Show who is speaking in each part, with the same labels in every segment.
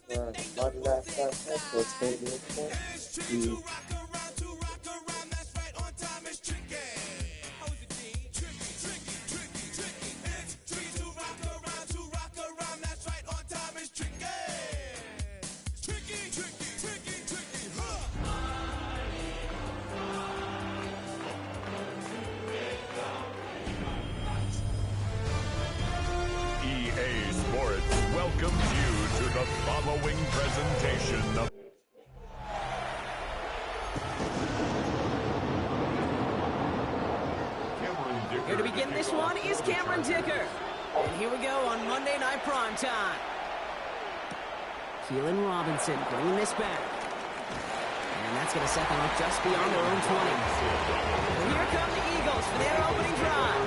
Speaker 1: Madden last time, so it's going to be important.
Speaker 2: EA Sports welcomes you to the following presentation of
Speaker 3: Here to begin this one is Cameron Dicker. And here we go on Monday Night Primetime. Keelan Robinson bringing this back. And that's going to set them up just beyond their own 20. And here come the Eagles for their opening drive.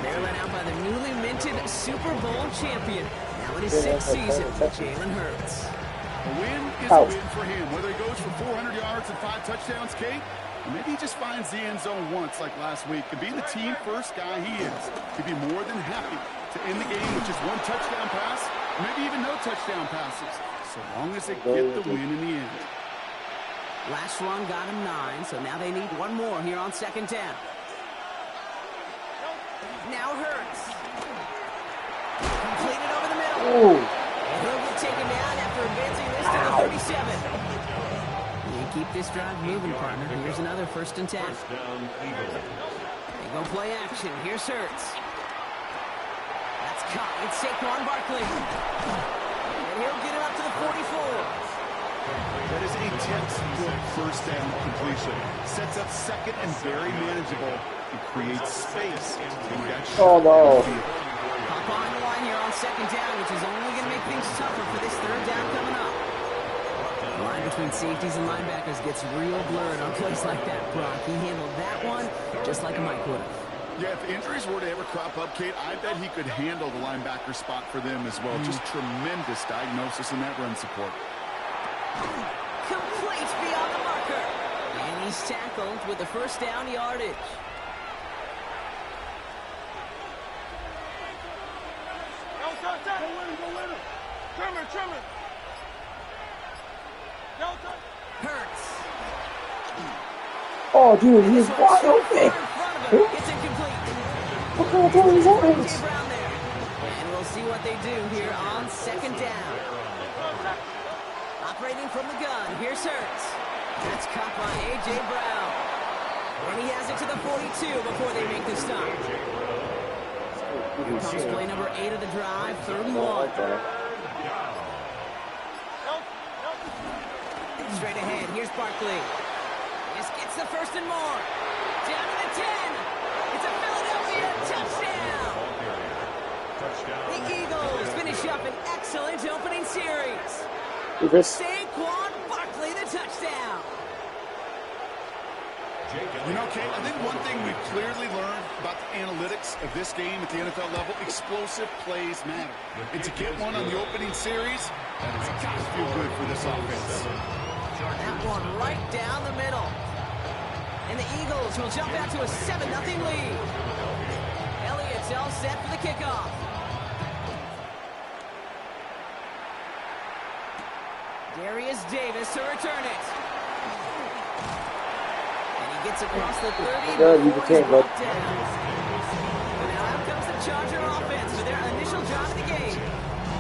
Speaker 3: They're led out by the newly minted Super Bowl champion. Now in his sixth season, Jalen Hurts.
Speaker 4: A win is a win for him. Whether he goes for 400 yards and 5 touchdowns, Kate, or maybe he just finds the end zone once like last week. And being the team-first guy he is, he'd be more than happy to end the game with just 1 touchdown pass, or maybe even no touchdown passes, so long as they get the win in the end.
Speaker 3: Last run got him 9, so now they need one more here on second down. Now Hurts. Completed over the middle.
Speaker 1: Ooh.
Speaker 3: And he'll get taken down after advancing this to the 37. You keep this drive moving, partner. Here's another 1st and 10. They go play action. Here's Hurts. That's caught. It's Saquon Barkley. And he'll get it up to the 44.
Speaker 4: That is a textbook first down completion. Sets up second and very manageable. It creates space.
Speaker 1: Oh no.
Speaker 3: Hop on the line here on second down, which is only going to make things tougher for this 3rd down coming up. The line between safeties and linebackers gets real blurred on plays like that, Brock. He handled that one just like Mike would have.
Speaker 4: Yeah, if injuries were to ever crop up, Kate, I bet he could handle the linebacker spot for them as well. Just tremendous diagnosis in that run support.
Speaker 3: Complete beyond the marker. And he's tackled with the 1st down yardage.
Speaker 5: Go win him. Trim it.
Speaker 3: Hurts.
Speaker 1: Oh, dude, he's wide open.
Speaker 3: It's incomplete.
Speaker 1: What kind of throw is that?
Speaker 3: And we'll see what they do here on second down. Operating from the gun, here's Hurts. That's caught by A.J. Brown. And he has it to the 42 before they make the stop. Here comes play number 8 of the drive, 3rd and 1. Straight ahead, here's Barkley. This gets the 1st and more. Down to the 10. It's a Philadelphia touchdown. The Eagles finish up an excellent opening series. Saquon Barkley, the touchdown.
Speaker 4: You know, Kate, I think one thing we've clearly learned about the analytics of this game at the NFL level, explosive plays matter. And to get one on the opening series, that has got to feel good for this offense.
Speaker 3: That one right down the middle. And the Eagles will jump out to a 7-0 lead. Elliott's all set for the kickoff. Darius Davis to return it. And he gets across the 30.
Speaker 1: Good, you became good.
Speaker 3: And now out comes the Charger offense for their initial drive of the game.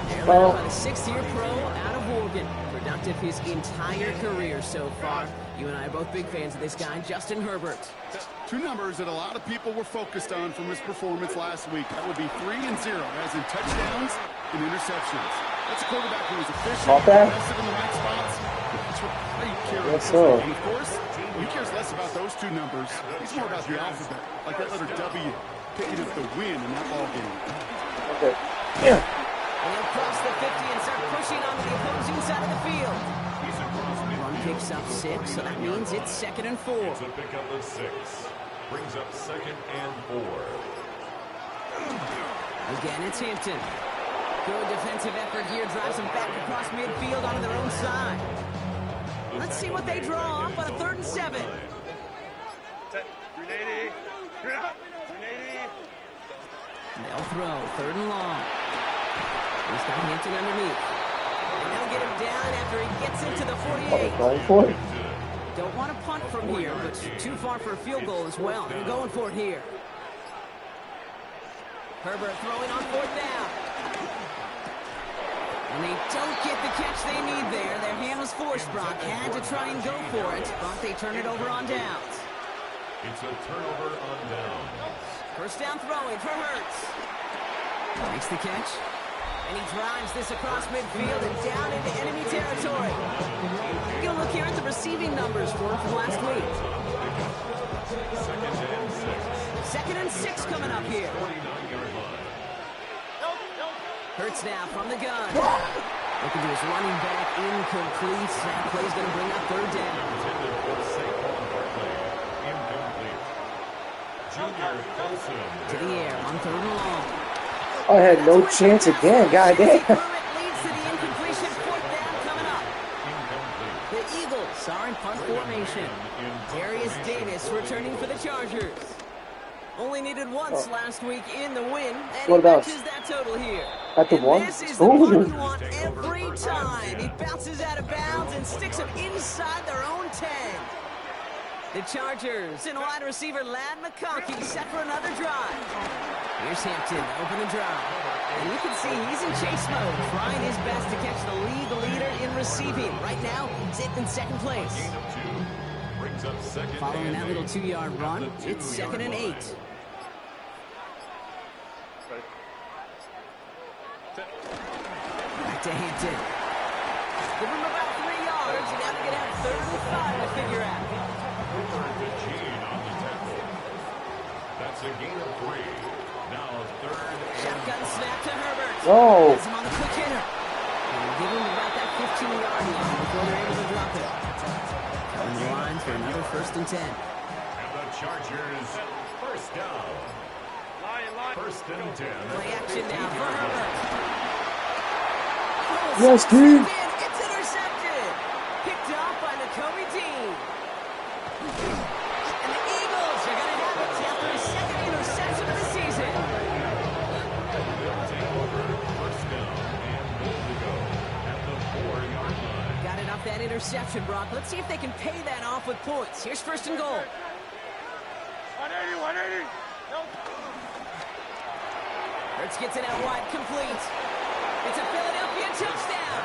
Speaker 3: They're
Speaker 1: Well,
Speaker 3: led by the 6th-year pro out of Oregon. Productive his entire career so far. You and I are both big fans of this guy, Justin Herbert.
Speaker 4: 2 numbers that a lot of people were focused on from his performance last week. That would be 3 and 0, as in touchdowns and interceptions. That's a quarterback who was efficient, aggressive in the right spots. That's what he cares.
Speaker 1: Yes, sir.
Speaker 4: And of course, he cares less about those 2 numbers. He's more about the alphabet, like that letter W, picking up the win in that ball game.
Speaker 1: Okay. Yeah.
Speaker 3: And he'll cross the 50 and start pushing onto the opposing side of the field. Run picks up 6, so that means it's 2nd and 4.
Speaker 2: a pickup of 6. Brings up 2nd and 4.
Speaker 3: Again, it's Hampton. Good defensive effort here, drives them back across midfield onto their own side. Let's see what they draw up on a 3rd and 7. They'll throw, 3rd and long. He's got Hampton underneath. And they'll get him down after he gets into the 48.
Speaker 1: Going for it.
Speaker 3: Don't want to punt from here, but too far for a field goal as well. They're going for it here. Herbert throwing on 4th down. And they don't get the catch they need there. Their hand was forced, Brock. Had to try and go for it, but they turn it over on downs.
Speaker 2: It's a turnover on downs.
Speaker 3: First down throwing for Hurts. Makes the catch. And he drives this across midfield and down into enemy territory. Take a look here at the receiving numbers for him from last week. 2nd and 6 coming up here. Hurts now from the gun. Looking to his running back, incomplete. That play's going to bring up 3rd down. To the air on 3rd and long.
Speaker 1: I had no chance again. Goddamn.
Speaker 3: Leads to the incompletion. 4th down coming up. The Eagles are in punt formation. Darius Davis returning for the Chargers. Only needed once last week in the win, and he matches that total here.
Speaker 1: At the one?
Speaker 3: This is the punt you want every time. He bounces out of bounds and sticks them inside their own 10. The Chargers and wide receiver Ladd McConkey set for another drive. Here's Hampton to open the drive. And you can see he's in chase mode, trying his best to catch the league leader in receiving. Right now, he's in 2nd place. Following that little 2-yard run, it's 2nd and 8. Back to Hampton. Give him about 3 yards, and now they're going to have 3rd and 5 to figure out.
Speaker 2: That's a gain of 3. Now 3rd.
Speaker 3: Shotgun snap to Herbert.
Speaker 1: Oh.
Speaker 3: Has him on the quick hitter. And give him about that 15-yard line before they're able to drop it. On the line for another 1st and 10.
Speaker 2: And the Chargers, 1st down. 1st and 10.
Speaker 3: Play action now for Herbert.
Speaker 1: Yes, dude.
Speaker 3: It's intercepted. Picked off by Nakobe Dean. And the Eagles are going to have it after his 2nd interception of the season.
Speaker 2: They'll take over 1st down and good to go at the 4-yard line.
Speaker 3: Got it off that interception, Brock. Let's see if they can pay that off with points. Here's 1st and goal.
Speaker 5: 180, 180.
Speaker 3: Hurts gets it out wide, complete. It's a Philadelphia touchdown.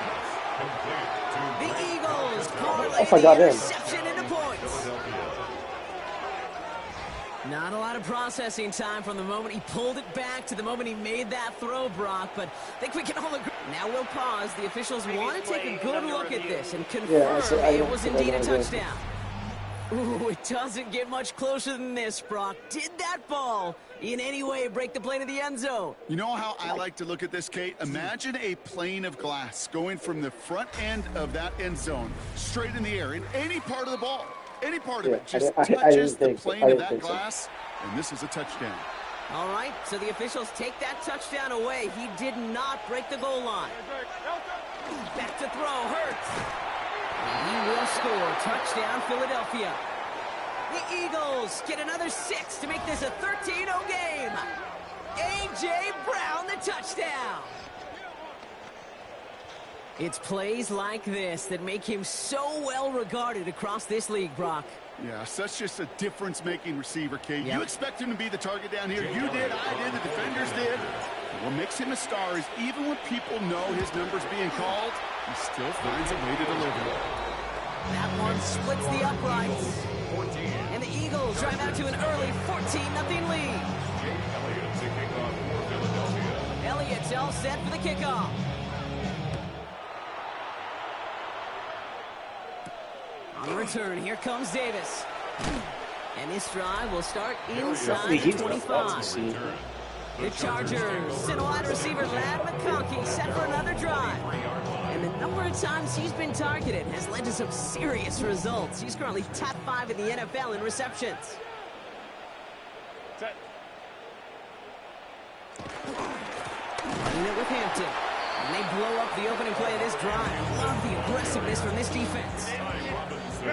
Speaker 3: The Eagles parlay the interception into points. Not a lot of processing time from the moment he pulled it back to the moment he made that throw, Brock, but I think we can all agree. Now we'll pause. The officials want to take a good look at this and confirm it was indeed a touchdown. Ooh, it doesn't get much closer than this, Brock. Did that ball in any way break the plane of the end zone?
Speaker 4: You know how I like to look at this, Kate? Imagine a plane of glass going from the front end of that end zone straight in the air in any part of the ball. Any part of it just touches the plane of that glass, and this is a touchdown.
Speaker 3: All right, so the officials take that touchdown away. He did not break the goal line. Back to throw, Hurts. And he will score. Touchdown, Philadelphia. The Eagles get another 6 to make this a 13-0 game. A.J. Brown, the touchdown. It's plays like this that make him so well regarded across this league, Brock.
Speaker 4: Yeah, such just a difference-making receiver, Kate. You expect him to be the target down here. You did, I did, the defenders did. What makes him a star is even when people know his number's being called, he still finds a way to deliver.
Speaker 3: That one splits the uprights. And the Eagles drive out to an early 14-0 lead. Elliott's all set for the kickoff. On the return, here comes Davis. And this drive will start inside the 25. The Chargers and wide receiver Ladd McConkey set for another drive. And the number of times he's been targeted has led to some serious results. He's currently top 5 in the NFL in receptions. Running it with Hampton. And they blow up the opening play of this drive. Love the aggressiveness from this defense.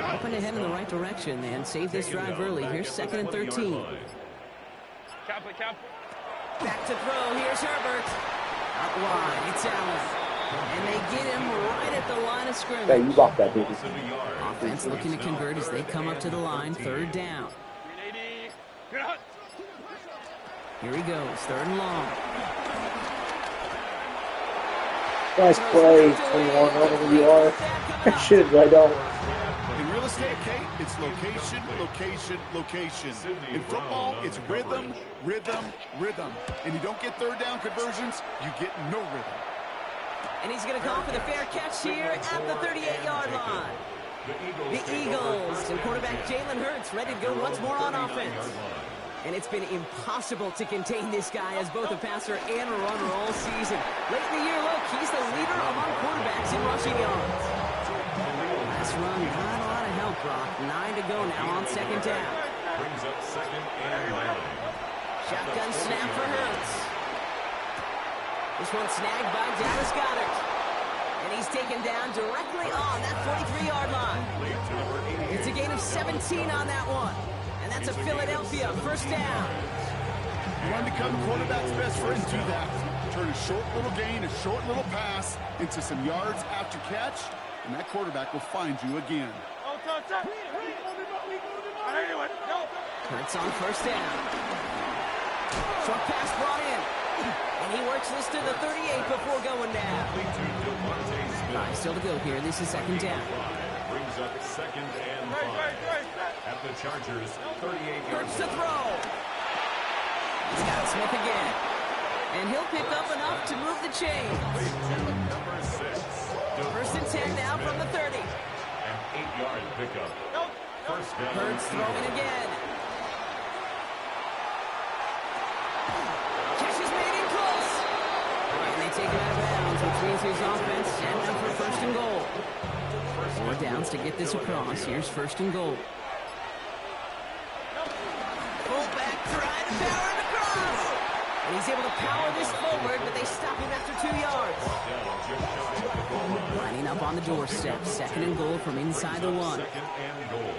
Speaker 3: Hoping to head in the right direction and save this drive early. Here's 2nd and 13. Back to throw. Here's Herbert. Out wide. It's Allen. And they get him right at the line of scrimmage.
Speaker 1: Hey, you rock that, baby.
Speaker 3: Offense looking to convert as they come up to the line, 3rd down. Here he goes, 3rd and long.
Speaker 1: Nice play, 21, wherever you are. Shit, right on.
Speaker 4: In real estate, Kate, it's location, location, location. In football, it's rhythm, rhythm, rhythm. And you don't get 3rd down conversions, you get no rhythm.
Speaker 3: And he's going to call for the fair catch here at the 38-yard line. The Eagles and quarterback Jalen Hurts ready to go once more on offense. And it's been impossible to contain this guy as both a passer and a runner all season. Late in the year, look, he's the leader among quarterbacks in rushing yards. Last run, not a lot of help, Brock. 9 to go now on 2nd down.
Speaker 2: Brings up 2nd and 9.
Speaker 3: Shotgun snap for Hurts. This one snagged by Dallas Goedert. And he's taken down directly on that 43-yard line. It's a gain of 17 on that one. And that's a Philadelphia 1st down.
Speaker 4: You want to become the quarterback's best friend, do that. Turn a short little gain, a short little pass into some yards after catch, and that quarterback will find you again.
Speaker 3: Hurts on 1st down. Short pass brought in. And he works this to the 38 before going down. 5 still to go here. This is 2nd down.
Speaker 2: Brings up 2nd and 5. At the Chargers, 38 yards.
Speaker 3: Hurts to throw. He's got Smith again. And he'll pick up enough to move the chains.
Speaker 2: Number 6.
Speaker 3: 1st and 10 now from the 30.
Speaker 2: An 8-yard pickup. 1st down.
Speaker 3: Hurts throwing again. Catch is made in close. And they take him out of bounds, which means his offense and now for 1st and goal. 4 downs to get this across. Here's 1st and goal. Fullback trying to power him across. And he's able to power this forward, but they stop him after 2 yards. Lining up on the doorstep. 2nd and goal from inside the 1.
Speaker 2: 2nd and goal.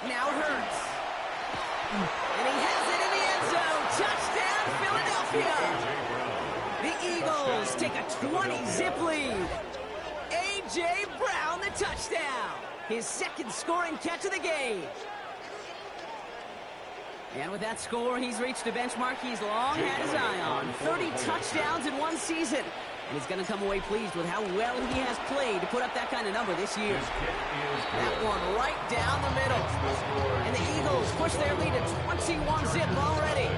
Speaker 3: Now Hurts. And he has it in the end zone. Touchdown, Philadelphia. The Eagles take a 20-zip lead. A.J. Brown, the touchdown. His 2nd scoring catch of the game. And with that score, he's reached a benchmark he's long had his eye on. 30 touchdowns in 1 season. And he's going to come away pleased with how well he has played to put up that kind of number this year. That one right down the middle. And the Eagles push their lead to 21-zip already.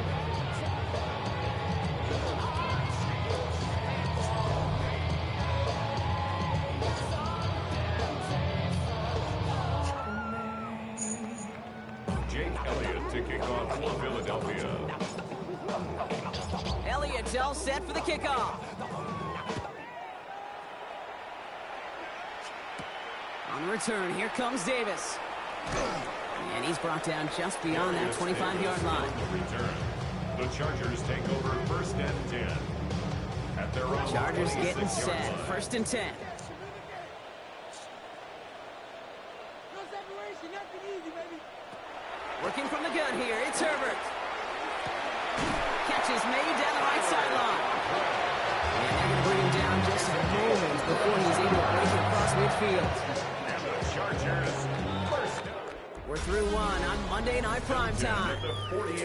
Speaker 2: To kick off for Philadelphia.
Speaker 3: Elliott's all set for the kickoff. On the return, here comes Davis. And he's brought down just beyond that 25-yard line.
Speaker 2: Return. The Chargers take over 1st and 10. At their own
Speaker 3: Chargers getting set. 1st and 10. Working from the gun here, it's Herbert. Catch is made down the right sideline. And they're going to bring him down just a moment before he's able to break it across midfield.
Speaker 2: And the Chargers first.
Speaker 3: We're through 1 on Monday Night Primetime.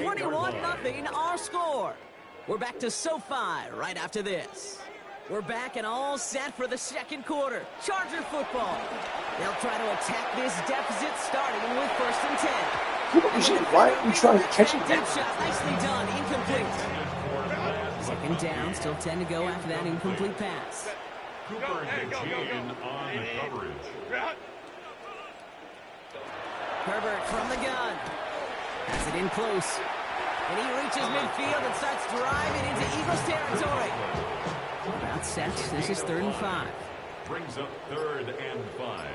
Speaker 3: 21-0 our score. We're back to SoFi right after this. We're back and all set for the 2nd quarter. Charger football. They'll try to attack this deficit starting with 1st and 10.
Speaker 1: Why are you trying to catch it?
Speaker 3: Deep shot, nicely done, incomplete. 2nd down, still 10 to go after that incomplete pass.
Speaker 2: Cooper Dejean on the coverage.
Speaker 3: Herbert from the gun. Has it in close. And he reaches midfield and starts driving into Eagles territory. About set, this is 3rd and 5.
Speaker 2: Brings up 3rd and 5.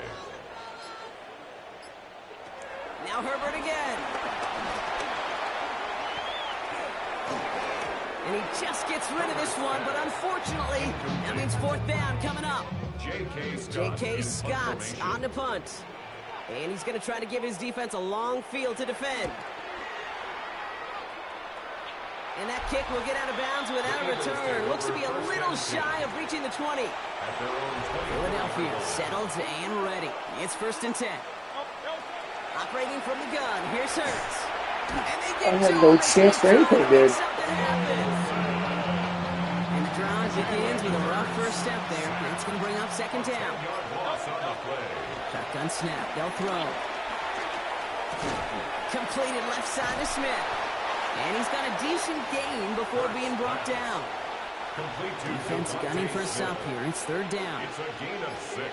Speaker 3: Now Herbert again. And he just gets rid of this one, but unfortunately, that means 4th down coming up. J.K. Scott on the punt. And he's going to try to give his defense a long field to defend. And that kick will get out of bounds without a return. Looks to be a little shy of reaching the 20. Philadelphia settled and ready. It's 1st and 10. Operating from the gun. Here's Hurts. And they get
Speaker 1: I had no chance for anything, dude.
Speaker 3: Something happens. And the drive begins with a rough first step there. It's going to bring up 2nd down. Shotgun snap. They'll throw. Completed left side to Smith. And he's got a decent gain before being brought down. Defense gunning for a stop here. It's 3rd down.
Speaker 2: It's a gain of 6.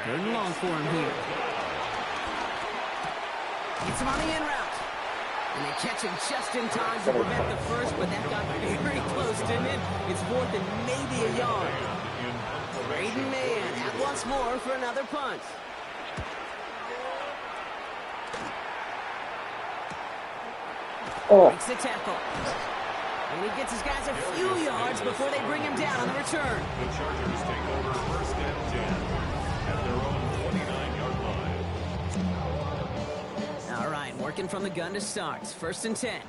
Speaker 3: 3rd and long for him here. Gets him on the in route. And they catch him just in time to prevent the first, but that got very close, didn't it? It's 4th and maybe a yard. Braden Mann at once more for another punt. Breaks the tackle. And he gets his guys a few yards before they bring him down on the return.
Speaker 2: The Chargers take over 1st and 10 at their own 29-yard line.
Speaker 3: All right, working from the gun to start. 1st and 10.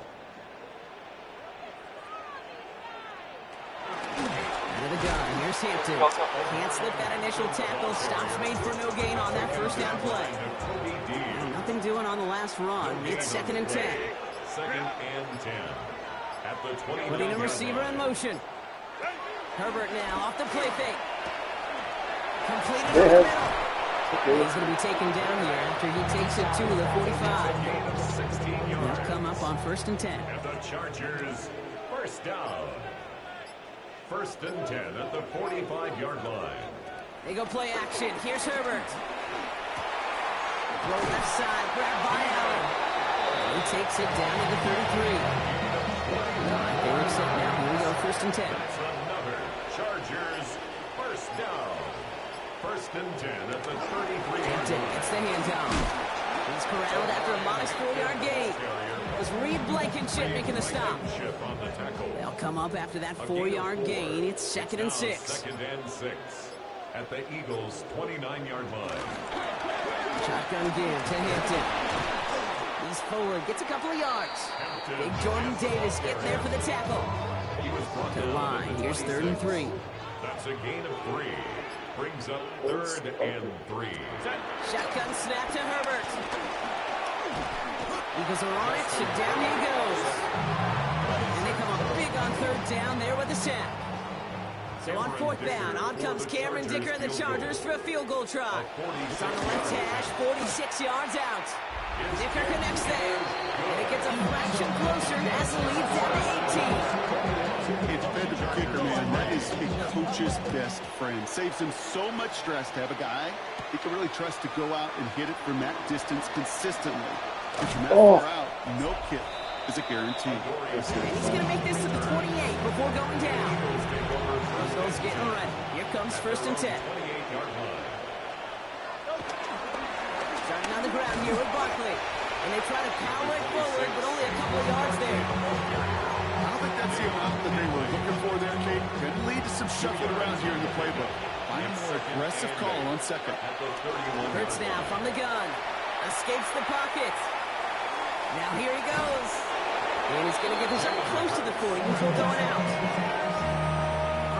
Speaker 3: Out of the gun, here's Hampton. Can't slip that initial tackle. Stops made for no gain on that 1st down play. Nothing doing on the last run. It's 2nd and 10.
Speaker 2: 2nd and 10 at the 29.
Speaker 3: Putting a receiver in motion. Herbert now off the play fake. Completed in the middle. He's going to be taken down here after he takes it to the 45. They'll come up on 1st and 10.
Speaker 2: And the Chargers 1st down. 1st and 10 at the 45-yard line.
Speaker 3: They go play action. Here's Herbert. Throw left side. Grab by Allen. He takes it down to the 33. They were set now. Here we go, 1st and 10.
Speaker 2: That's another Chargers 1st down. 1st and 10 at the 33.
Speaker 3: Hampton gets the handoff. He's corralled after a modest 4-yard gain. It was Reed Blankenship making the stop.
Speaker 2: On the tackle.
Speaker 3: They'll come up after that 4-yard gain. It's 2nd and 6.
Speaker 2: 2nd and 6 at the Eagles' 29-yard line.
Speaker 3: Shotgun give to Hampton. He's forward, gets a couple of yards. Big Jordan Davis getting there for the tackle. To the line, here's 3rd and 3.
Speaker 2: That's a gain of 3. Brings up 3rd and 3.
Speaker 3: Shotgun snap to Herbert. Eagles are on it, so down he goes. And they come up big on 3rd down there with the sack. So on 4th down, on comes Cameron Dicker and the Chargers for a field goal try. It's on the left hash, 46 yards out. Dicker connects there, and it gets a fraction closer as the lead's down to 18.
Speaker 4: It's defensive kicker, man. That is a coach's best friend. Saves him so much stress to have a guy he can really trust to go out and hit it from that distance consistently. If you're not far out, no kick is a guarantee.
Speaker 3: And he's going to make this to the 28 before going down. Eagles getting ready. Here comes 1st and 10. Starting on the ground here with Barkley. And they try to power it forward, but only a couple of yards there.
Speaker 4: I don't think that's the amount that they were looking for there, Kate. Could lead to some shuffling around here in the playbook. Find a more aggressive call on 2nd.
Speaker 3: Hurts now from the gun. Escapes the pocket. Now here he goes. And he's going to get this up close to the 40 before going out.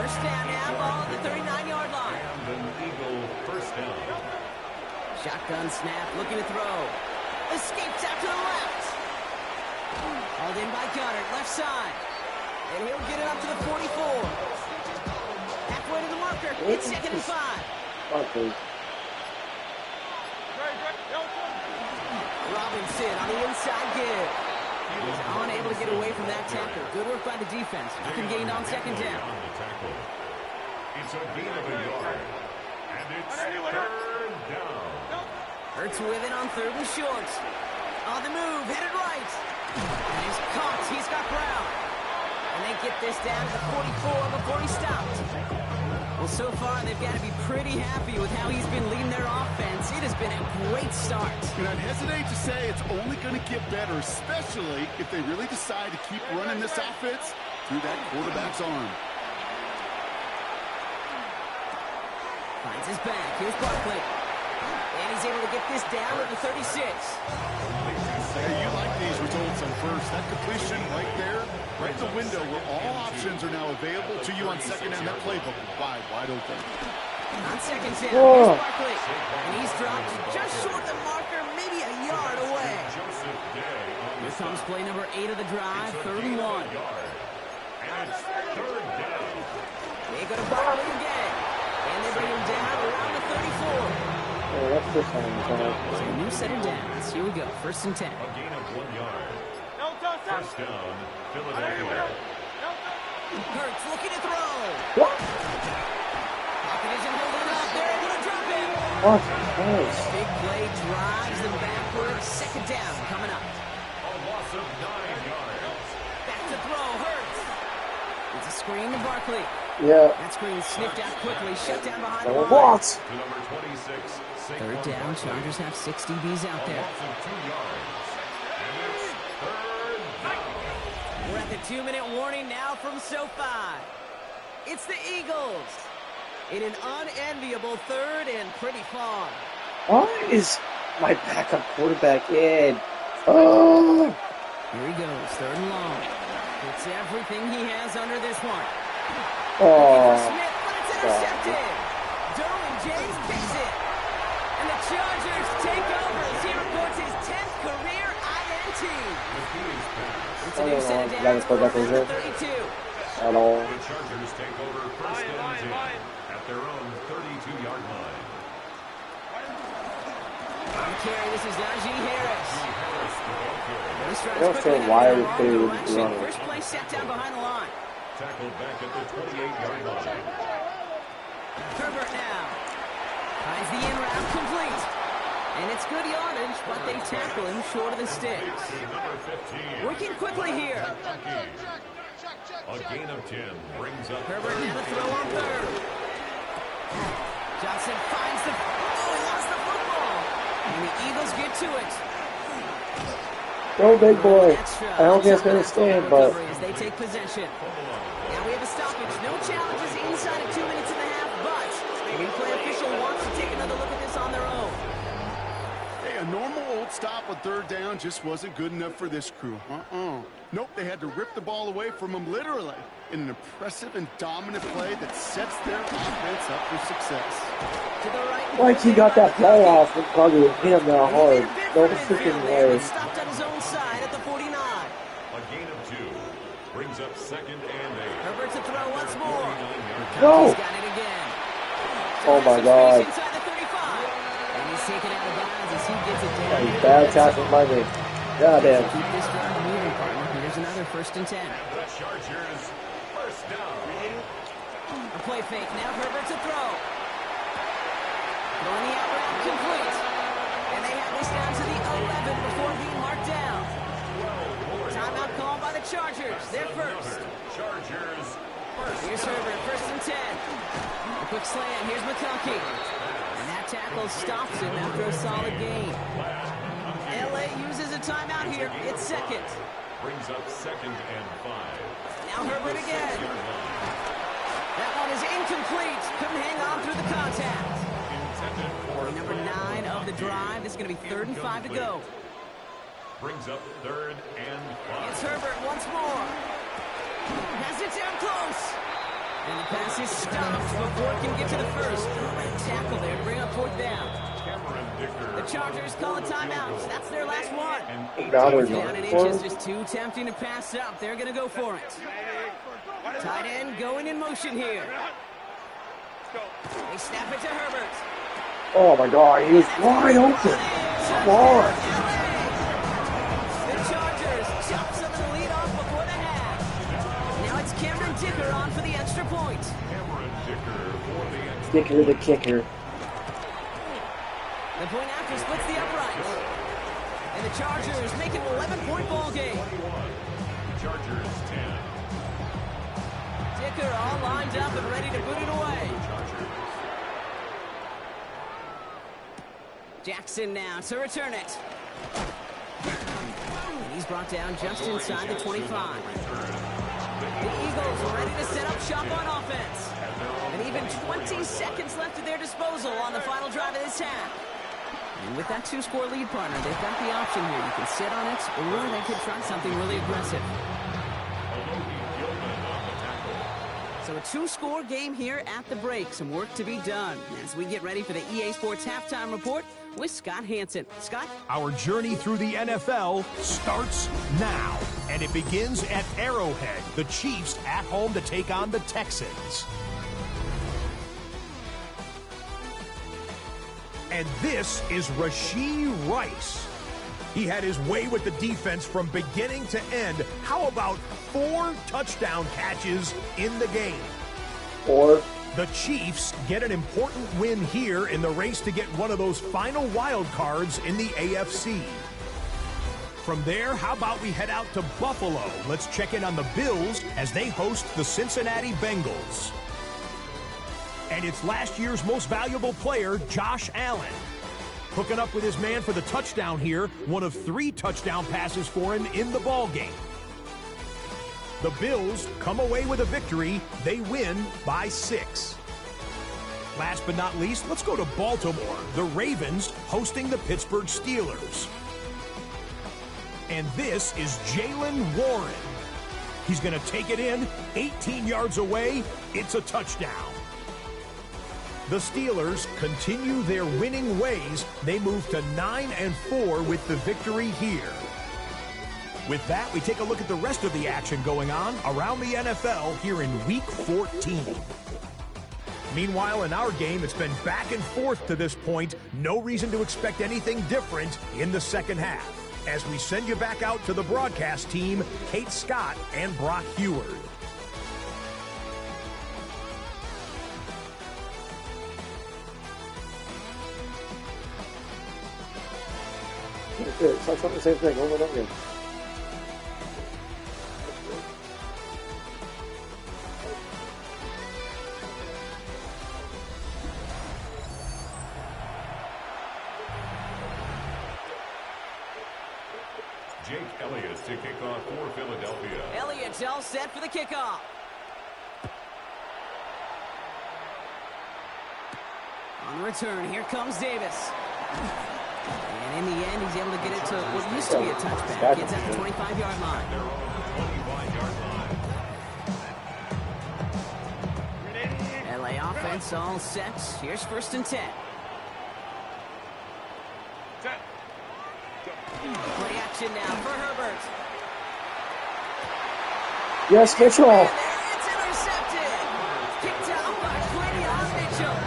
Speaker 3: 1st down now, ball at the 39-yard line.
Speaker 2: And an Eagle 1st down.
Speaker 3: Shotgun snap, looking to throw. Escapes out to the left. Hauled in by Goddard, left side. And he'll get it up to the 44. Halfway to the marker. It's 2nd and 5.
Speaker 1: Okay.
Speaker 3: Robinson on the inside give. He was unable to get away from that tackle. Good work by the defense. Nothing gained on 2nd down.
Speaker 2: It's a gain of a yard. And it's 3rd down.
Speaker 3: Hurts with it on 3rd and short. On the move, headed right. And he's caught. He's got Brown. And they get this down to the 44 before he stopped. Well, so far, they've got to be pretty happy with how he's been leading their offense. It has been a great start.
Speaker 4: And I'd hesitate to say it's only going to get better, especially if they really decide to keep running this offense through that quarterback's arm.
Speaker 3: Finds his back. Here's Barkley. And he's able to get this down at the 36.
Speaker 4: Hey, you like these results on first. That completion right there, right in the window where all options are now available to you on second down. That playbook is wide open.
Speaker 3: On second down, here's Barkley. And he's dropped just short of the marker, maybe a yard away. Here comes play number 8 of the drive, 3rd and 1. They go to Barkley again. And they bring him down around the 34.
Speaker 1: Oh, that's this one.
Speaker 3: So a new set of downs. Here we go. 1st and 10.
Speaker 2: A gain of 1 yard. First down, Philadelphia.
Speaker 3: Hurts looking to throw.
Speaker 1: What?
Speaker 3: Pocket isn't holding up. They're able to drop him.
Speaker 1: What? Nice.
Speaker 3: Big play drives them backwards. 2nd down coming up.
Speaker 2: A loss of 9 yards.
Speaker 3: Back to throw. Hurts. It's a screen to Barkley.
Speaker 1: Yeah.
Speaker 3: That screen sniffed out quickly. Shut down behind the
Speaker 1: Oh,
Speaker 3: line.
Speaker 1: what?
Speaker 2: To number 26.
Speaker 3: 3rd down. Chargers have 6 DBs out there.
Speaker 2: Loss of 2 yards. And it's 3rd down.
Speaker 3: We're at the 2-minute warning now from SoFi. It's the Eagles in an unenviable 3rd and pretty far.
Speaker 1: Why is my backup quarterback in? Oh!
Speaker 3: Here he goes, 3rd and long. It's everything he has under this one.
Speaker 1: Oh.
Speaker 3: Smith, but it's intercepted. Derwin James picks it. And the Chargers take over as he reports his 10th career INT. It's a new set of downs for the 32.
Speaker 1: At all.
Speaker 2: The Chargers take over 1st and 10 at their own 32-yard line.
Speaker 3: On the carry, this is Najee Harris. This drive's
Speaker 1: They also
Speaker 3: quickly heading
Speaker 1: wired
Speaker 3: in the wrong
Speaker 1: to
Speaker 3: direction.
Speaker 1: running.
Speaker 3: First play set down behind the line.
Speaker 2: Tackled back at the 28-yard line.
Speaker 3: Herbert now. Finds the in route complete. And it's good yardage, but they tackle him short of the sticks.
Speaker 2: Number 15.
Speaker 3: Working quickly here.
Speaker 2: A gain of 10 brings up
Speaker 3: Herbert now to throw on 3rd. Johnson finds the... Oh, he lost the football. And the Eagles get to it.
Speaker 1: Go, big boy.
Speaker 3: Extra.
Speaker 1: I don't think it's going to stand, but...
Speaker 3: As they take possession. Now we have a stoppage. No challenges inside of 2 minutes and a half, but the replay official wants to take another look at this on their own.
Speaker 4: Hey, a normal old stop on 3rd down just wasn't good enough for this crew. Nope, they had to rip the ball away from him literally in an impressive and dominant play that sets their offense up for success.
Speaker 3: To the right.
Speaker 1: Like he got that ball off and probably hit him that hard. No freaking way.
Speaker 3: Stopped on his own side at the 49.
Speaker 2: a gain of 2 brings up 2nd and 8.
Speaker 3: Herbert to throw once more.
Speaker 1: Go!
Speaker 3: He's got it again.
Speaker 1: Oh my God.
Speaker 3: Inside the 35. And he's taken out of bounds as he gets it down.
Speaker 1: Hey, bad tackle by me. Goddamn.
Speaker 3: Keep this drive moving, partner. Here's another 1st and 10.
Speaker 2: The Chargers first down.
Speaker 3: A play fake. Now Herbert to throw. Throwing the out route complete. And they have this down to the 11 before being marked down. Timeout called by the Chargers. They're first.
Speaker 2: Chargers first.
Speaker 3: Here's Herbert, 1st and 10. A quick slant. Here's McConkey. And that tackle stops him after a solid gain. LA uses a timeout here. It's 2nd.
Speaker 2: Brings up 2nd and 5.
Speaker 3: Now Herbert again. That one is incomplete. Couldn't hang on through the contact.
Speaker 2: Intended for
Speaker 3: Number 9 of the drive. This is going to be 3rd and 5 to go.
Speaker 2: brings up 3rd and 5.
Speaker 3: It's Herbert once more. Has it down close. And the pass is stopped before it can get to the first. Great tackle there to bring up 4th down. The Chargers call a timeout. That's their last one.
Speaker 1: Down
Speaker 3: in inches, just too tempting to pass up. They're going to go for it. Tight end going in motion here. They snap it to Herbert.
Speaker 1: Oh my God, he was wide open. Come on.
Speaker 3: The Chargers chop some of the lead off before the half. Now it's Cameron Dicker on for the extra point.
Speaker 2: Cameron Dicker for the extra.
Speaker 1: Dicker the kicker.
Speaker 3: The point after splits the uprights. And the Chargers make it an 11-point ball game.
Speaker 2: 21. Chargers 10.
Speaker 3: Dicker all lined up and ready to boot it away. Jackson now to return it. And he's brought down just inside the 25. The Eagles are ready to set up shop on offense. And even 20 seconds left at their disposal on the final drive of this half. And with that 2-score lead, partner, they've got the option here. You can sit on it, or they could try something really aggressive. So a 2-score game here at the break. Some work to be done as we get ready for the EA Sports Halftime Report with Scott Hansen. Scott?
Speaker 6: Our journey through the NFL starts now, and it begins at Arrowhead. The Chiefs at home to take on the Texans. And this is Rashee Rice. He had his way with the defense from beginning to end. How about 4 touchdown catches in the game?
Speaker 1: 4.
Speaker 6: The Chiefs get an important win here in the race to get one of those final wild cards in the AFC. From there, how about we head out to Buffalo? Let's check in on the Bills as they host the Cincinnati Bengals. And it's last year's most valuable player, Josh Allen. Hooking up with his man for the touchdown here, one of 3 touchdown passes for him in the ballgame. The Bills come away with a victory. They win by 6. Last but not least, let's go to Baltimore. The Ravens hosting the Pittsburgh Steelers. And this is Jaylen Warren. He's going to take it in, 18 yards away. It's a touchdown. The Steelers continue their winning ways. They move to 9-4 with the victory here. With that, we take a look at the rest of the action going on around the NFL here in Week 14. Meanwhile, in our game, it's been back and forth to this point. No reason to expect anything different in the second half. As we send you back out to the broadcast team, Kate Scott and Brock Heward.
Speaker 1: It's like the same thing over and over again.
Speaker 2: Jake Elliott to kick off for Philadelphia.
Speaker 3: Elliott's all set for the kickoff. On the return, here comes Davis. And in the end, he's able to get it to what used to be a touchback. Gets at the 25-yard line.
Speaker 2: They're on the 25-yard line.
Speaker 3: LA offense all set. Here's 1st and 10. Play action now for Herbert.
Speaker 1: Yes, Mitchell.
Speaker 3: And there it's intercepted. Kicked out by Quinion Mitchell.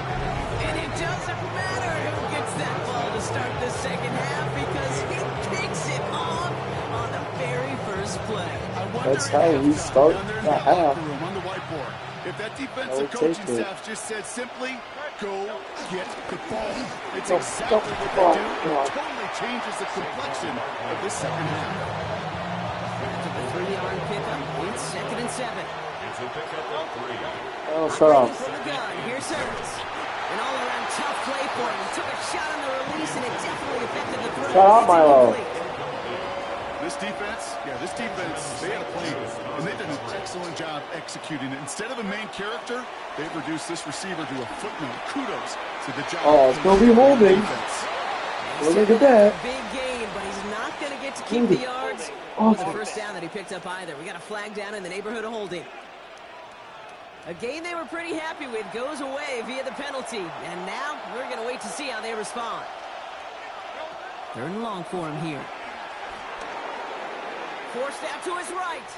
Speaker 3: And it doesn't matter who gets that ball to start the second half because he kicks it off on the very first play.
Speaker 1: That's how we start the half.
Speaker 4: On the whiteboard. If that defensive coaching staff just said simply, go get the ball. It's exactly what they do. It totally changes the complexion of this second half.
Speaker 3: After the 3-yard pickup, it's 2nd and 7.
Speaker 2: It's a pickup of 3.
Speaker 1: Oh, shut up.
Speaker 3: For the gun, here's Hurts. An all-around tough play for him. He took a shot on the release, and it definitely affected the throw.
Speaker 1: Shut up, Milo.
Speaker 4: This defense, they had a plan, and they did an excellent job executing it. Instead of a main character, they've reduced this receiver to a footnote. Kudos to the job.
Speaker 1: Oh, it's going to be holding. Look at that.
Speaker 3: Big gain, but he's not going to get to keep the yards or the first down that he picked up either. We got a flag down in the neighborhood of holding. A game they were pretty happy with goes away via the penalty. And now we're going to wait to see how they respond. 3rd and long for him here. Forced out to his right.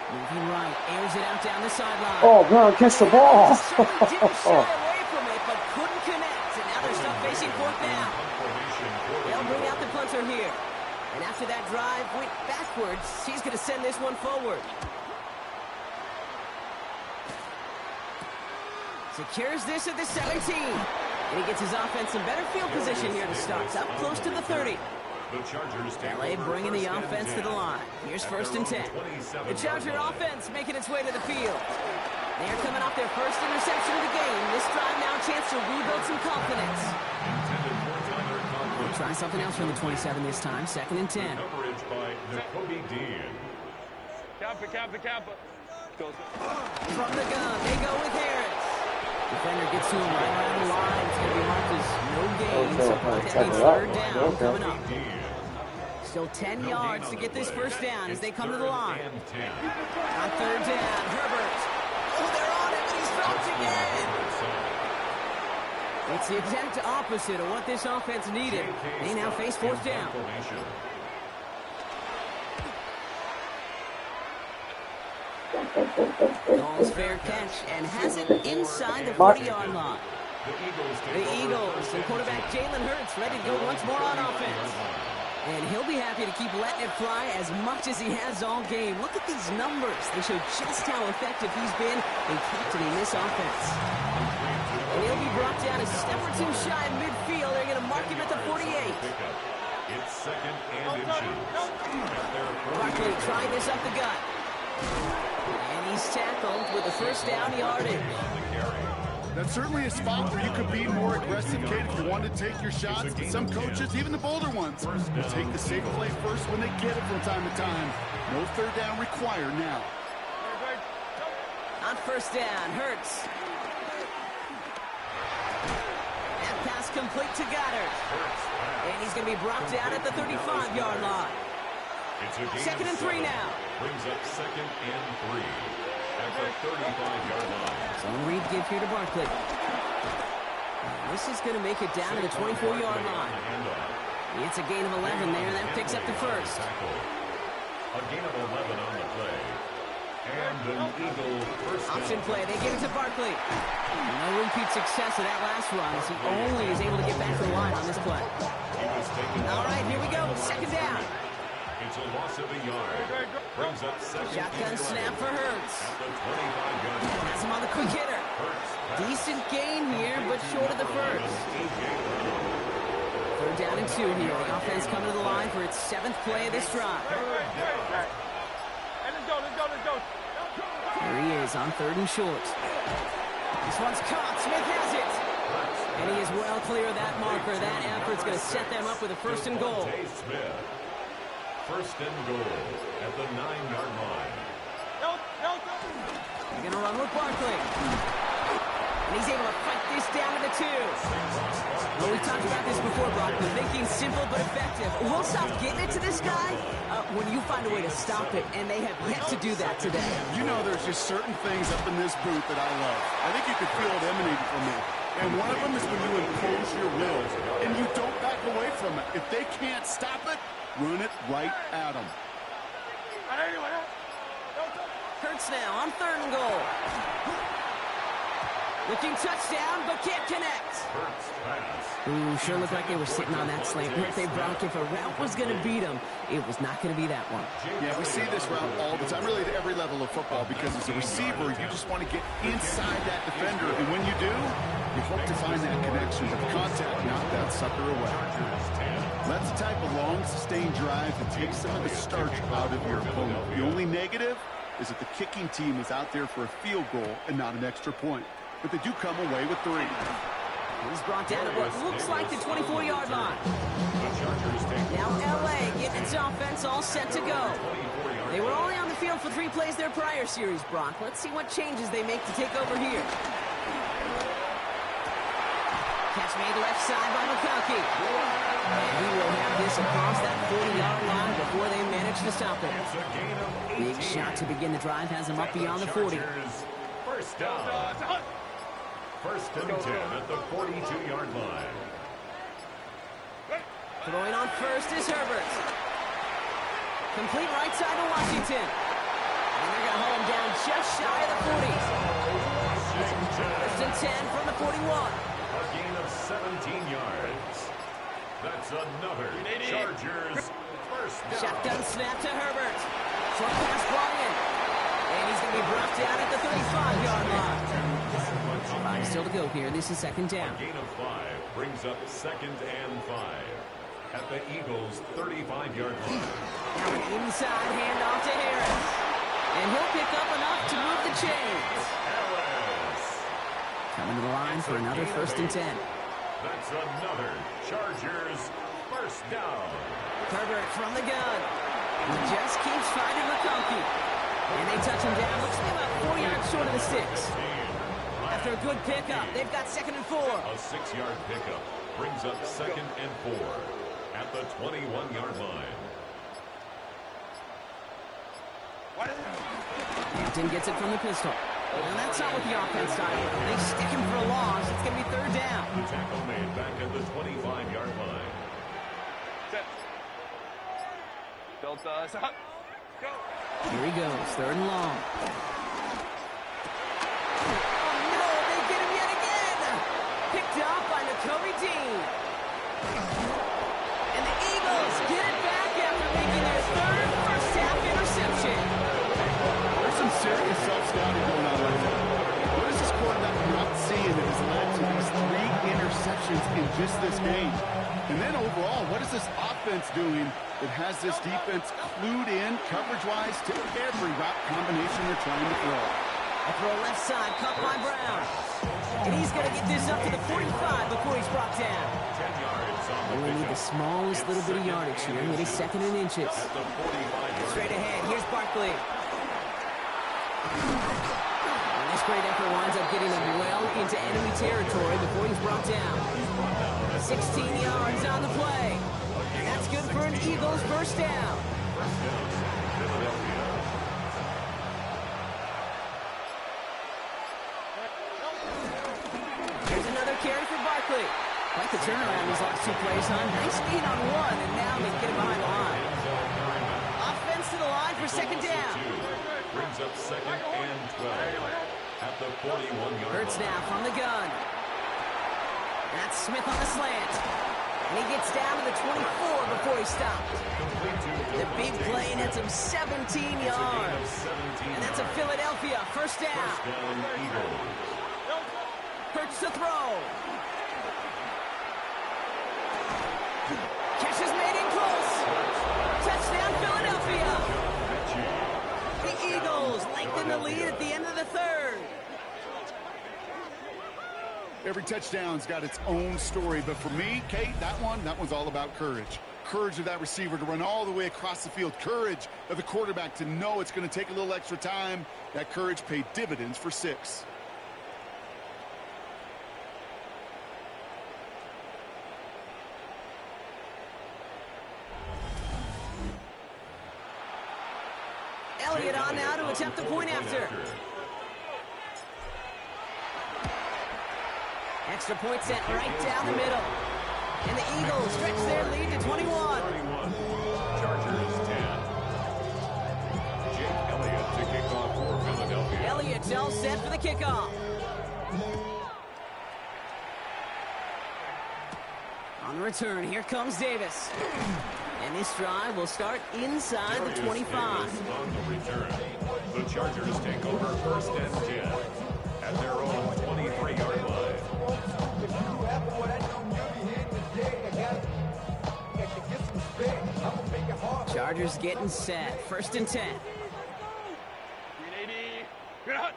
Speaker 3: Moving right, airs it out down the sideline.
Speaker 1: Oh, Brown, catch the ball.
Speaker 3: Certainly didn't shy away from it, but couldn't connect. And now they're stuck facing 4th down. They'll bring out the punter here. And after that drive went backwards, he's going to send this one forward. Secures this at the 17. And he gets his offense in better field position here to start. Up close to the 30.
Speaker 2: The Chargers
Speaker 3: LA bringing the offense to the line. Here's 1st and 10. The Charger offense making its way to the field. They're coming off their first interception of the game. This drive now a chance to rebuild some confidence. We'll try something else from the 27 this time. 2nd and 10.
Speaker 2: Coverage by Jacoby Dean.
Speaker 5: Kappa.
Speaker 3: From the gun, they go with Harris. Defender gets to him right around the line. It's going to be marked as no gain. So That means third down coming up. Still 10 yards to get this first down as they come to the line. On third down, Herbert. Oh, they're on it, but he's dropped again. It's the exact opposite of what this offense needed. They now face fourth down. Calls fair catch and has it inside the 40-yard line. The Eagles and quarterback Jalen Hurts ready to go once more on offense. And he'll be happy to keep letting it fly as much as he has all game. Look at these numbers. They show just how effective he's been in captaining this offense. And he'll be brought down a step or two shy of midfield. They're going to mark him at the 48.
Speaker 2: It's second and inches.
Speaker 3: Barkley trying this up the gut. And he's tackled with the first down yardage.
Speaker 4: That's certainly a spot where you could be more aggressive, Kate, if you want to take your shots. But some coaches, even the bolder ones, will take the safe play first when they get it from time to time. No third down required now.
Speaker 3: On first down, Hurts. And pass complete to Goddard. And he's going to be brought down at the 35-yard line. Second and 3 now.
Speaker 2: Brings up second and 3 at the 35-yard line.
Speaker 3: So read give here to Barkley. This is going to make it down to the 24-yard line. It's a gain of 11 there. That picks up the first.
Speaker 2: A gain of 11 on the play. And an Eagle first down.
Speaker 3: Option play. They give it to Barkley. No repeat success of that last run as he only is able to get back to the line on this play. All right, here we go. Second down.
Speaker 2: It's a loss of a yard. Brings up second.
Speaker 3: Shotgun snap for Hurts.
Speaker 2: At the 25-yard line.
Speaker 3: Has him on the quick hitter. Decent gain here, but short of the first. Third down and 2 here. The offense coming to the line for its 7th play of this drive.
Speaker 5: Let's go.
Speaker 3: Here he is on third and short. This one's caught. Smith has it. And he is well clear of that marker. That effort's going to set them up with a first and goal.
Speaker 2: First and goal at the 9-yard line.
Speaker 3: They're going to run with Barkley. And he's able to fight this down to the 2. Well, we've talked about this before, Brock. The thinking simple but effective. We'll stop getting it to this guy when you find a way to stop it, and they have yet to do that today.
Speaker 4: You know there's just certain things up in this booth that I love. I think you could feel it emanating from me. And one of them is when you impose your will, and you don't back away from it. If they can't stop it, run it right at them.
Speaker 3: Hurts now on third and goal. Looking touchdown, but can't connect. Ooh, sure looked like they were sitting on that slant. If they Brock, if a route was going to beat them, it was not going to be that one.
Speaker 4: Yeah, we see this route all the time, really at every level of football, because as a receiver, you just want to get inside that defender. And when you do, you hope to find that connection, but the contact knocked that sucker away. That's the type of long, sustained drive that takes some of the starch out of your opponent. The only negative is that the kicking team is out there for a field goal and not an extra point. But they do come away with 3.
Speaker 3: He's brought down at what looks like the 24-yard line. Now L.A. getting its offense all set to go. They were only on the field for 3 plays their prior series, Brock. Let's see what changes they make to take over here. Catch made left side by McConkey. And he will have this across that 40-yard line before they manage to stop it. Big shot to begin the drive has him up beyond the 40.
Speaker 2: First down. First and 10 at the 42-yard line.
Speaker 3: Throwing on first is Herbert. Complete right side to Washington. And they're going to hold him down just shy of the 40. First and 10 from the 41.
Speaker 2: A gain of 17 yards. That's another Chargers first down.
Speaker 3: Shotgun snap to Herbert. Short pass brought in. And he's going to be brought down at the 35-yard line. 5 still to go here. This is second down.
Speaker 2: A gain of 5 brings up second and 5 at the Eagles' 35-yard line.
Speaker 3: Now an inside handoff to Harris. And he'll pick up enough to move the chains. Coming to the line for another first and 10.
Speaker 2: That's another Chargers first down.
Speaker 3: Herbert from the gun. He just keeps finding McConkey. And they touch him down. Looks like about 4 yards short of the 6. After a good pickup, they've got second and 4.
Speaker 2: A 6-yard pickup Brings up 2nd and 4 at the 21-yard line.
Speaker 3: Hampton gets it from the pistol. And that's not what the offense started. They stick him for a loss. It's going to be 3rd down.
Speaker 2: The tackle made back at the 25-yard line.
Speaker 5: Set. Delta, stop. Go.
Speaker 3: Here he goes, 3rd and long. Oh no, they get him yet again. Picked up by Nakobe Dean. And the Eagles get it back after making their 3rd first-half interception.
Speaker 4: There's some serious self-scouting going on right now. What is this quarterback not seeing that has led to these 3 interceptions in just this game? And then overall, what is this offense doing that has this defense clued in coverage-wise to every route combination they're trying to throw?
Speaker 3: A throw left side, caught by Brown. And he's going to get this up to the 45 before he's brought down.
Speaker 2: 10 yards on the
Speaker 3: Only need the
Speaker 2: pickup.
Speaker 3: smallest little bit of yardage here. It is 2nd and inches.
Speaker 2: At the 45-yard
Speaker 3: Straight ahead, here's Barkley. And this great effort winds up getting him well into enemy territory before he's brought down. 16 yards on the play. And that's good for an Eagles first down.
Speaker 2: Philadelphia.
Speaker 3: Here's another carry for Barkley. Quite the turnaround these last 2 plays, huh? Nice gain on 1, and now they get him behind the line. Offense to the line for 2nd down.
Speaker 2: Brings up 2nd and 12 at the 41-yard
Speaker 3: Hurts
Speaker 2: line.
Speaker 3: now from the gun. That's Smith on the slant. And he gets down to the 24 before he stopped. The big play nets him 17 yards. And that's a Philadelphia first down.
Speaker 2: First down, Eagles.
Speaker 3: Hurts to throw. Catch is made in close. Touchdown, Philadelphia. The Eagles lengthen the lead at the end of the 3rd.
Speaker 4: Every touchdown's got its own story, but for me, Kate, that one's all about courage. Courage of that receiver to run all the way across the field. Courage of the quarterback to know it's going to take a little extra time. That courage paid dividends for 6.
Speaker 3: Elliott on now to attempt the point after. Extra point sent right down the middle. And the Eagles stretch their lead to 21.
Speaker 2: 31. Chargers 10. Jake Elliott to kick off for Philadelphia.
Speaker 3: Elliott's all set for the kickoff. On the return, here comes Davis. And this drive will start inside the 25.
Speaker 2: On the return, the Chargers take over 1st and 10 at their own 23-yard line.
Speaker 3: Chargers getting set. 1st and 10.
Speaker 5: 380. Good hot.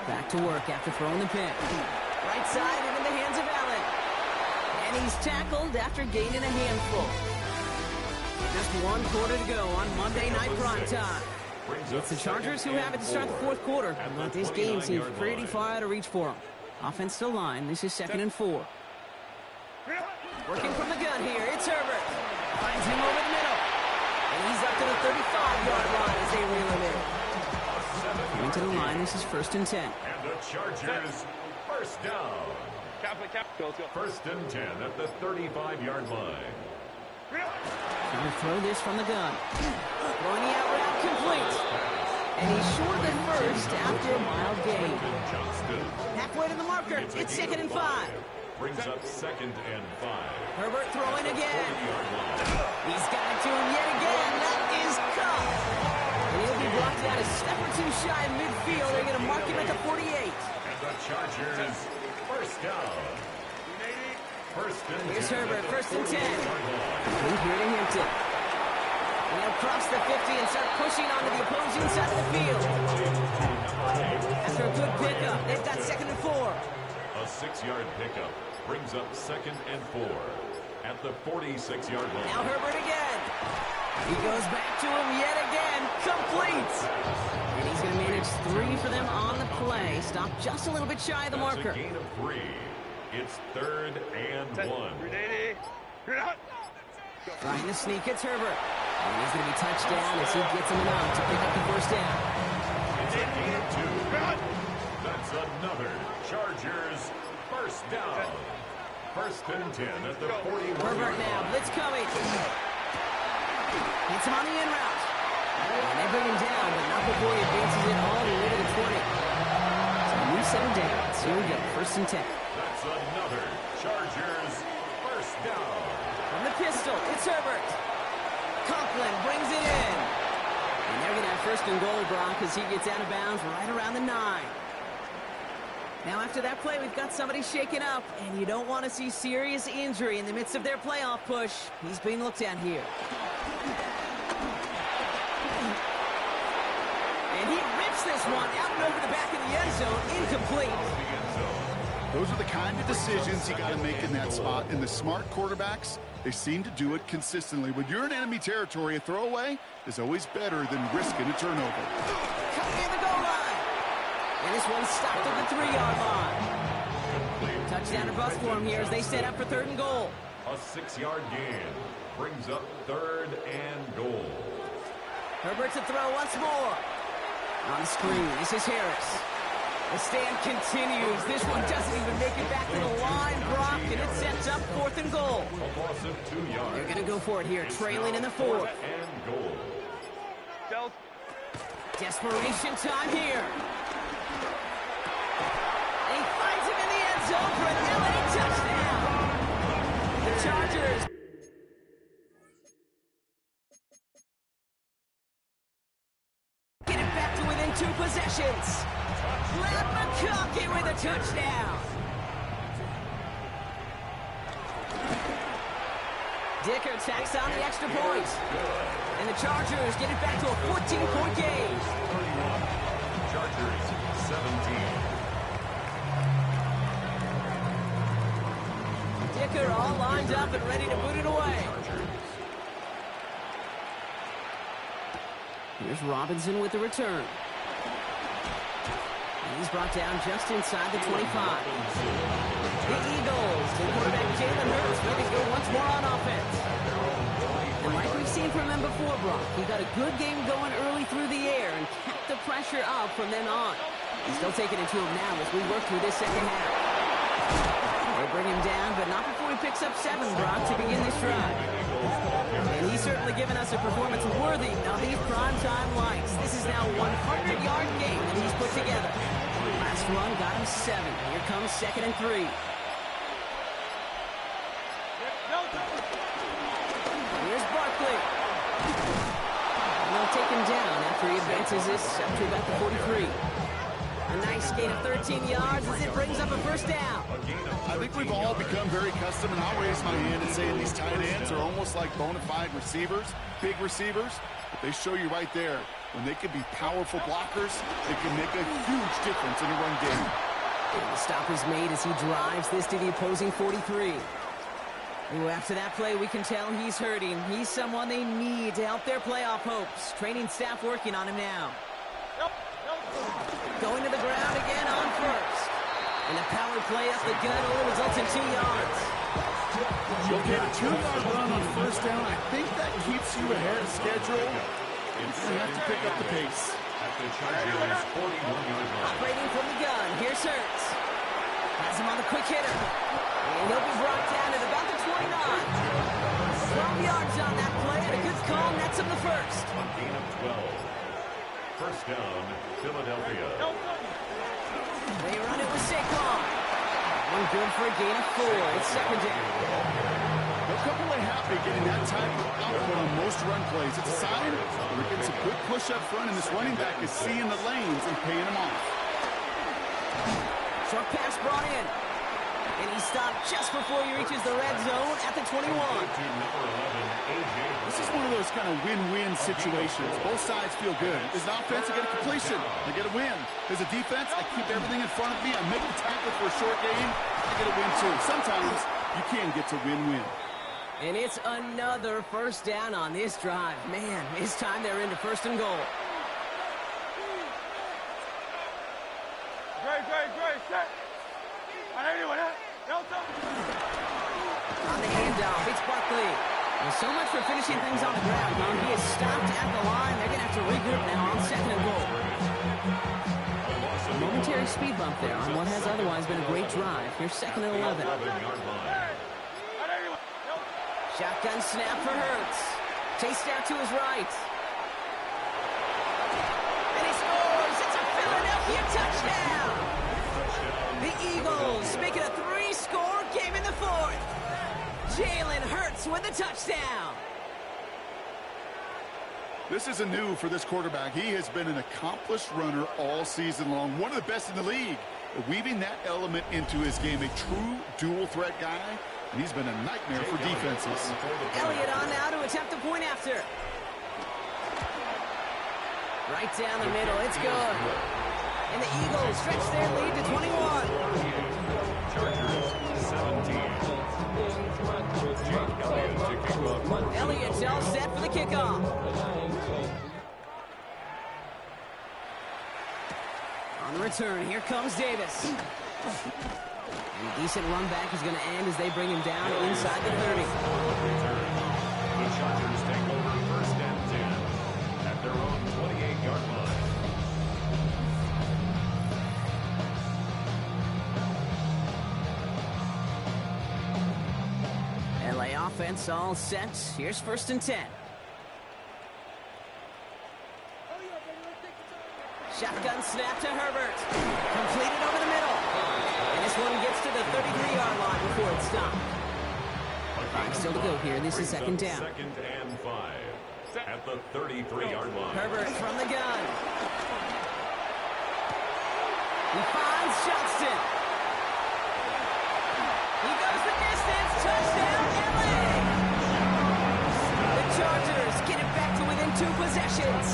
Speaker 3: Back to work after throwing the pick. Right side into the hands of Allen. And he's tackled after gaining a handful. Just 1 quarter to go on Monday Night Primetime. It's the Chargers who have it to start the 4th quarter, but this game seems pretty far out of reach for them. Offense to line. This is 2nd and 4. Working from the gun here. It's Herbert. Finds him over the middle. And he's up to the 35-yard line as they reel him in. Going to the line. This is 1st and 10.
Speaker 2: And the Chargers first down.
Speaker 5: Cap. Go.
Speaker 2: 1st and 10 at the 35-yard line.
Speaker 3: Trying to throw this from the gun. Throwing the out route complete. And he's short of first after a mild gain.
Speaker 2: Johnston
Speaker 3: Halfway to the marker. It's 2nd and 5.
Speaker 2: brings up 2nd and 5.
Speaker 3: Herbert throwing again.
Speaker 2: 40-yard line.
Speaker 3: He's got it to him yet again. That is Cup. And he'll be blocked out a step or 2 shy of midfield. They're going to mark him at the 48.
Speaker 2: And the Chargers first down. 1st and 10.
Speaker 3: Here's Herbert, 1st and 10.
Speaker 2: 40-yard line.
Speaker 3: From here to Hampton. And they'll cross the 50 and start pushing onto the opposing side of the field. After a good pickup, they've got 2nd and 4.
Speaker 2: A 6-yard pickup brings up 2nd and 4 at the 46-yard line.
Speaker 3: Now Herbert again. He goes back to him yet again. Complete. And he's going to manage 3 for them on the play. Stop just a little bit shy of the
Speaker 2: That's
Speaker 3: marker.
Speaker 2: a gain of 3. It's 3rd and 1.
Speaker 3: Trying to sneak, it's Herbert. And he's going to be touched down as he gets him enough to pick up the first down.
Speaker 2: It's a gain of 2. That's another Chargers first down. 1st and 10 at the 41.
Speaker 3: Herbert now, blitz coming. Hits him on the in route. And they bring him down, but not before he advances it all the way to the 20. So a new 7 downs. Here we go, 1st and 10.
Speaker 2: That's another Chargers first down.
Speaker 3: From the pistol, it's Herbert. Conklin brings it in. And they're going to have 1st and goal, Brock, as he gets out of bounds right around the 9. Now, after that play, we've got somebody shaken up, and you don't want to see serious injury in the midst of their playoff push. He's being looked at here. And he rips this one out and over the back of the end zone, incomplete.
Speaker 4: Those are the kind of decisions you got to make in that spot. And the smart quarterbacks, they seem to do it consistently. When you're in enemy territory, a throwaway is always better than risking a turnover.
Speaker 3: Coming in the goal line. And this one's stopped at the 3-yard line. Touchdown or bust for him here as they set up for 3rd and goal.
Speaker 2: A 6-yard gain brings up 3rd and goal.
Speaker 3: Herbert to throw once more. On the screen, this is Harris. The stand continues. This one doesn't even make it back to the line, Brock, and it sets up 4th and goal.
Speaker 2: A loss of 2 yards.
Speaker 3: They're going to go for it here, trailing in the 4th.
Speaker 2: And goal.
Speaker 3: Desperation time here. And he finds him in the end zone for an LA touchdown. The Chargers get it back to within 2 possessions. Glad McConkey with a touchdown. Dicker tacks on the extra point. And the Chargers get it back to a 14-point game.
Speaker 2: 31. Chargers 17.
Speaker 3: Dicker all lined up and ready to put it away. Here's Robinson with the return. And he's brought down just inside the 25. The Eagles, the quarterback Jalen Hurts, ready to go once more on offense. And like we've seen from them before, Brock, he got a good game going early through the air and kept the pressure up from then on. He's still taking it to him now as we work through this second half. They bring him down, but not before he picks up 7, Brock, to begin this drive. And he's certainly given us a performance worthy of these primetime lights. This is now a 100-yard game that he's put together. Last run got him 7. Here comes 2nd and 3. Here's Barkley. And they'll take him down after he advances this up to about the 43. A nice gain of 13 yards as it brings up a 1st down.
Speaker 4: I think we've all become very accustomed, and I'll raise my hand and say these tight ends are almost like bona fide receivers, big receivers. But they show you right there, when they can be powerful blockers, they can make a huge difference in a run game.
Speaker 3: And the stop is made as he drives this to the opposing 43. Ooh, after that play, we can tell he's hurting. He's someone they need to help their playoff hopes. Training staff working on him now. Going to the ground again on 1st. And a power play up the gut only results in 2 yards.
Speaker 4: You'll get a 2-yard run on 1st down. I think that keeps you ahead of schedule. You have to pick up the pace.
Speaker 2: At the Chargers 41-yard line.
Speaker 3: Operating from the gun. Here's Hurts. Has him on the quick hitter. And he'll be brought down at about the 29. 12 yards on that play, and a good call nets him the 1st.
Speaker 2: A gain of 12. 1st down, Philadelphia.
Speaker 3: They run it with Saquon. One good for a gain of 4. It's 2nd down.
Speaker 4: They'll come away happy getting that type of output on most run plays. It's a sign they're getting some good push up front, and this running back is seeing the lanes and paying them off.
Speaker 3: Short pass brought in. And he stopped just before he reaches the red zone at the 21.
Speaker 4: This is one of those kind of win-win situations. Both sides feel good. There's an offense, I get a completion. I get a win. There's a defense, I keep everything in front of me. I make the tackle for a short game. I get a win too. Sometimes you can get to win-win.
Speaker 3: And it's another 1st down on this drive. Man, this time they're into 1st and goal.
Speaker 5: Great, set. I know you want that.
Speaker 3: On the handoff, it's Barkley. Well, so much for finishing things on the ground, huh? He is stopped at the line. They're going to have to regroup now on 2nd and goal. A momentary speed bump there on what has otherwise been a great drive. Here's 2nd and 11. Shotgun snap for Hurts. Chased out to his right. And he scores! It's a Philadelphia touchdown! The Eagles make it a 3-score game in the 4th. Jalen Hurts with the touchdown.
Speaker 4: This isn't new for this quarterback. He has been an accomplished runner all season long. One of the best in the league. Weaving that element into his game. A true dual threat guy. And he's been a nightmare for defenses.
Speaker 3: Elliott on now to attempt the point after. Right down the middle. It's good. And the Eagles stretch their lead to 21.
Speaker 2: Chargers 17.
Speaker 3: Elliott's all set for the kickoff. On the return, here comes Davis. And a decent run back is going to end as they bring him down inside the 30.
Speaker 2: The Chargers take over 1st and 10 at their own 28-yard line.
Speaker 3: LA offense all set. Here's 1st and 10. Shotgun snap to Herbert. Completed over the middle. And this one gets to the 33-yard line before it's stopped. 5 still to go here. This is 2nd down.
Speaker 2: 2nd and 5 at the 33-yard line.
Speaker 3: Herbert from the gun. He finds Johnston. He goes the distance. Touchdown, LA! The Chargers get it back to within 2 possessions.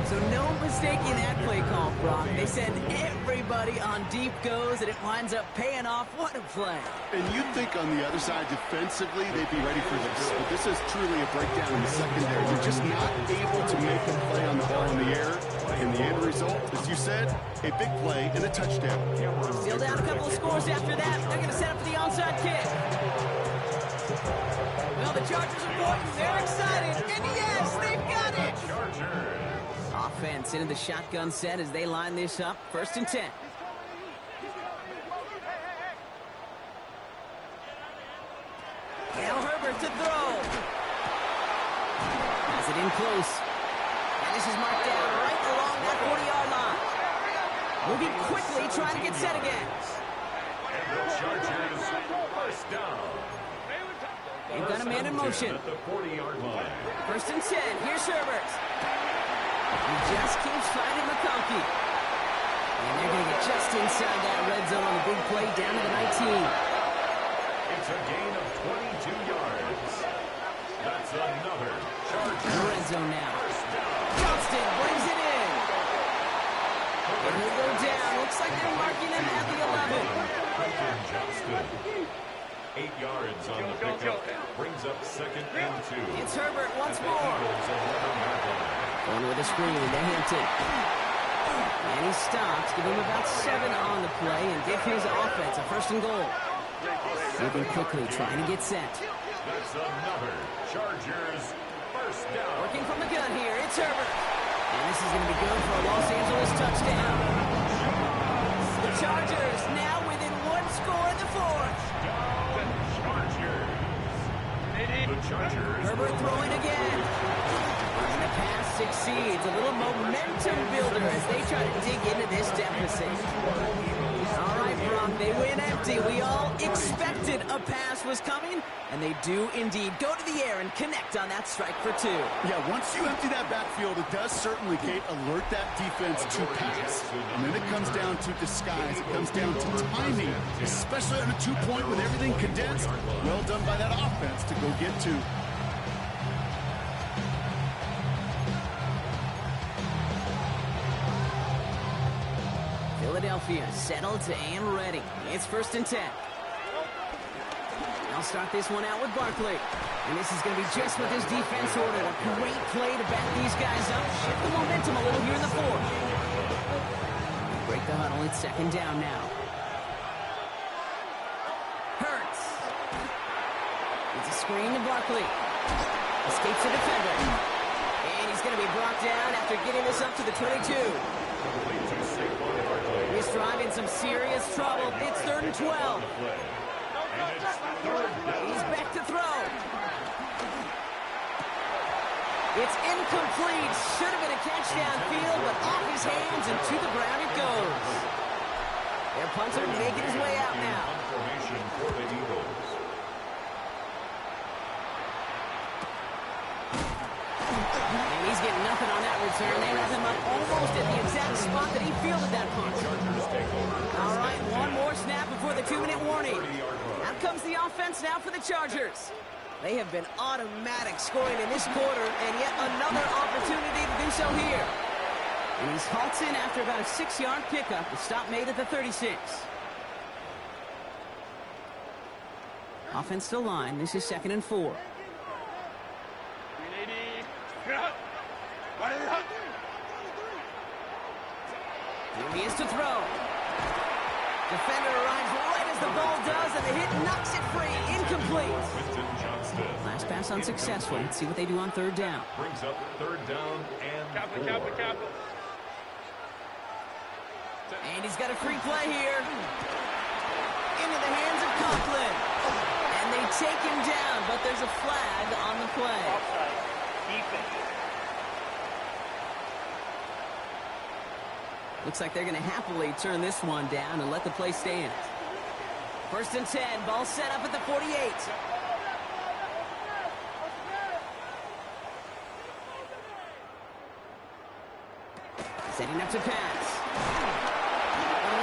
Speaker 3: So no mistaking that play call, Brock. They send everybody on deep goes, and it winds up paying off. What a play.
Speaker 4: And you'd think on the other side, defensively, they'd be ready for this. But this is truly a breakdown in the secondary. They're just not able to make a play on the ball in the air. And the end result, as you said, a big play and a touchdown.
Speaker 3: Still down a couple of scores after that. They're going to set up for the onside kick. Well, the Chargers are pointing. They're excited. And yes, they've got it. Offense into the shotgun set as they line this up. 1st and 10. Now Herbert to throw. Has it in close. And this is marked down right along that 40-yard line. Moving quickly, trying to get set again.
Speaker 2: And the Chargers 1st down.
Speaker 3: They've got a man in motion.
Speaker 2: At the 40-yard line.
Speaker 3: 1st and 10. Here's Herbert. He just keeps finding McConkey. And they're going to get just inside that red zone on the big play down to the 19.
Speaker 2: It's a gain of 22 yards. That's another Charger.
Speaker 3: Red zone now. Johnston brings it in. And he'll go down. Looks like they're marking him at the 11.
Speaker 2: Johnston. 8 yards on the pickup. Brings up 2nd and 2.
Speaker 3: It's Herbert once more.
Speaker 2: Eagles 11-yard line.
Speaker 3: Going with a screen to Hampton. And he stops. Give him about 7 on the play and give his offense a 1st and goal. Moving quickly, trying to get set.
Speaker 2: That's another Chargers 1st down.
Speaker 3: Working from the gun here. It's Herbert. And this is going to be good for a Los Angeles touchdown. The Chargers now within 1 score in the 4th.
Speaker 2: The Chargers.
Speaker 3: Herbert throwing again. And the pass succeeds. A little momentum builder as they try to dig into this deficit. All right, Brock, they win empty. We all expected a pass was coming, and they do indeed go to the air and connect on that strike for 2.
Speaker 4: Yeah, once you empty that backfield, it does certainly, Kate, alert that defense to pass. And then it comes down to disguise. It comes down to timing, especially on a 2-point with everything condensed. Well done by that offense to go get 2.
Speaker 3: Philadelphia settled and ready. It's 1st and 10. I'll start this one out with Barkley. And this is going to be just what this defense ordered. A great play to back these guys up. Shift the momentum a little here in the 4th. Break the huddle. It's 2nd down now. It's a screen to Barkley. Escapes the defender. And he's going to be brought down after getting this up to the 22. He's driving some serious trouble. It's 3rd and 12. He's back to throw. It's incomplete. Should have been a catch downfield, but off his hands and to the ground it goes. Their punter making his way out now. And he's getting nothing on that return. They got him up almost at the exact spot that he fielded that punch. All right, one more snap before the 2-minute warning. Out comes the offense now for the Chargers. They have been automatic scoring in this quarter, and yet another opportunity to do so here. And he's halts in after about a 6-yard pickup. The stop made at the 36. Offense still line. This is 2nd and 4. Here he is to throw. Defender arrives right as the ball does, and the hit knocks it free. Incomplete. Last pass unsuccessful. Let's see what they do on 3rd down.
Speaker 2: Brings up 3rd down and 4.
Speaker 3: And he's got a free play here. Into the hands of Conklin. And they take him down, but there's a flag on the play. Looks like they're going to happily turn this one down and let the play stand. 1st and 10. Ball set up at the 48. Setting up to pass.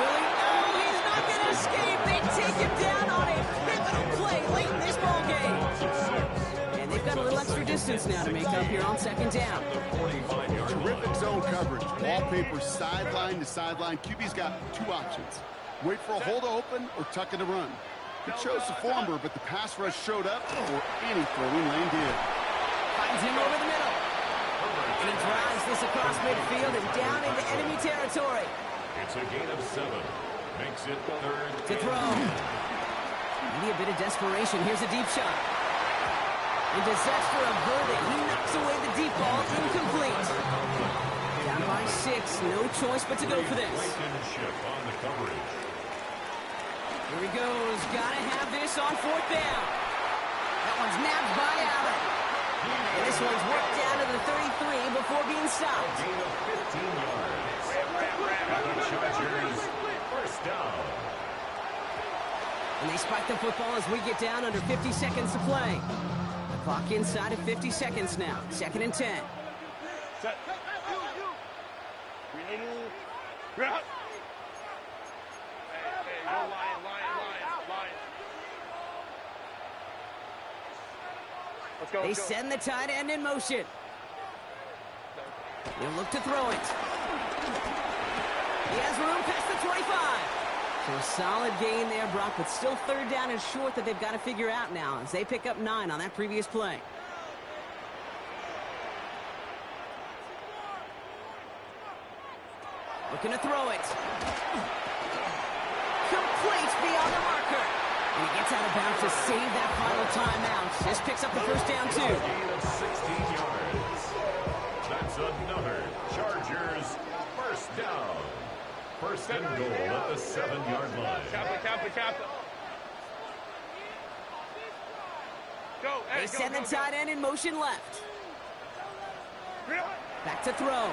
Speaker 3: Really? Oh, he's not going to escape. They take him down on a pivotal play late in this ball game. And they've got a little extra distance now to make up here on 2nd down.
Speaker 4: Terrific zone coverage. Wallpaper sideline to sideline. QB's got 2 options. Wait for a hole to open or tuck in to run. He chose the former, but the pass rush showed up before any throwing lane did.
Speaker 3: Finds him over the middle. And he drives this across midfield and down into enemy territory.
Speaker 2: It's a gain of 7. Makes it 3rd
Speaker 3: To throw. Maybe a bit of desperation. Here's a deep shot. And disaster averted. He knocks away the deep ball. Incomplete. Down by 6. No choice but to go for this.
Speaker 2: on the coverage.
Speaker 3: Here he goes. Gotta have this on 4th down. That one's nabbed by Allen. And this one's worked down to the 33 before being stopped.
Speaker 2: Gain of 15 yards. The Chargers, 1st down.
Speaker 3: And they spike the football as we get down under 50 seconds to play. The clock inside of 50 seconds now. 2nd and 10.
Speaker 5: Set. Hey, go Lion. Let's go.
Speaker 3: They send the tight end in motion. They'll look to throw it. He has room past the 25. So a solid gain there, Brock, but still 3rd down and short that they've got to figure out now as they pick up 9 on that previous play. Looking to throw it. Complete beyond the marker. And he gets out of bounds to save that final timeout. This picks up the 1st down, too.
Speaker 2: Gain of 16 yards. That's another Chargers 1st down. 1st and goal at the 7-yard line.
Speaker 5: Kappa. Go.
Speaker 3: They send the tight end in motion left. Back to throw.